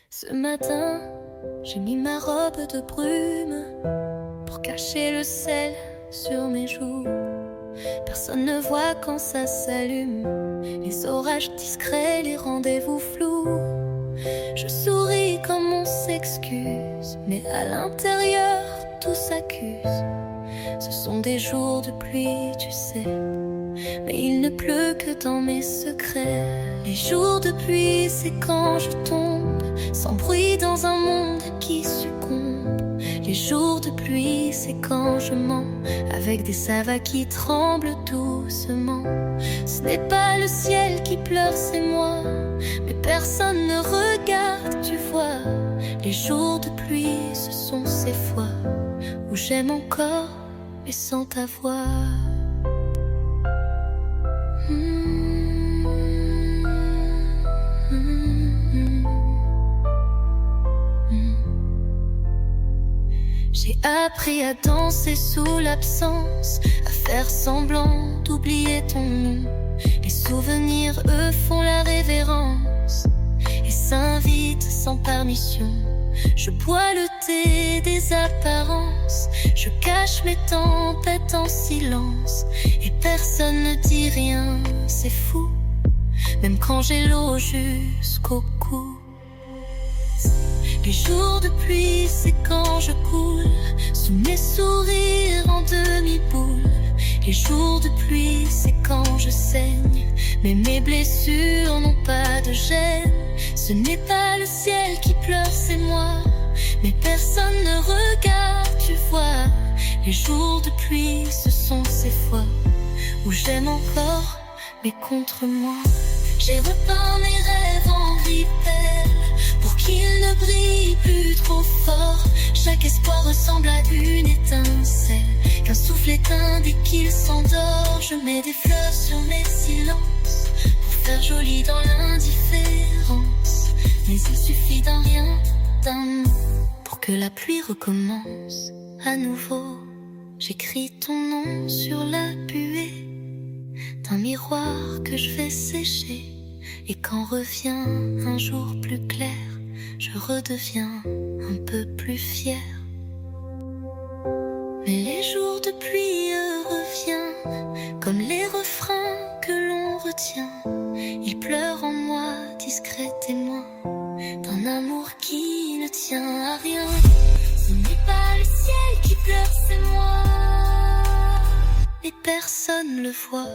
Ce matin, j'ai mis ma robe de brume pour cacher le sel sur mes joues. Personne ne voit quand ça s'allume, les orages discrets, les rendez-vous flous. Je souris comme on s'excuse, mais à l'intérieur tout s'accuse. Ce sont des jours de pluie, tu sais, mais il ne pleut que dans mes secrets. Les jours de pluie, c'est quand je tombe sans bruit dans un monde qui succombe. Les jours de pluie, c'est quand je mens avec des savas qui tremblent doucement. Ce n'est pas le ciel qui pleure, c'est moi, mais personne ne regarde, tu vois. Les jours de pluie, ce sont ces fois où j'aime encore, mais sans ta voix. J'ai appris à danser sous l'absence, à faire semblant d'oublier ton nom. Les souvenirs, eux, font la révérence et s'invitent sans permission. Je bois le thé des apparences, je cache mes tempêtes en silence, et personne ne dit rien, c'est fou, même quand j'ai l'eau jusqu'au cou. Les jours de pluie, c'est quand je coule sous mes sourires en demi-boule. Les jours de pluie, c'est quand je saigne, mais mes blessures n'ont pas de gêne. Ce n'est pas le ciel qui pleure, c'est moi, mais personne ne regarde, tu vois. Les jours de pluie, ce sont ces fois où j'aime encore, mais contre moi. J'ai repeint mes rêves en vipère pour qu'ils ne brillent plus trop fort. Chaque espoir ressemble à une étincelle qu'un souffle éteint dès qu'il s'endort. Je mets des fleurs sur mes silences pour faire joli dans l'indifférence, mais il suffit d'un rien, d'un mot pour que la pluie recommence à nouveau. J'écris ton nom sur la buée d'un miroir que je vais sécher, et quand revient un jour plus clair, je redeviens un peu plus fière. Mais les jours de pluie reviennent comme les refrains que l'on retient. Ils pleurent en moi, discret témoin d'un amour qui ne tient à rien. Ce n'est pas le ciel qui pleure, c'est moi, et personne le voit.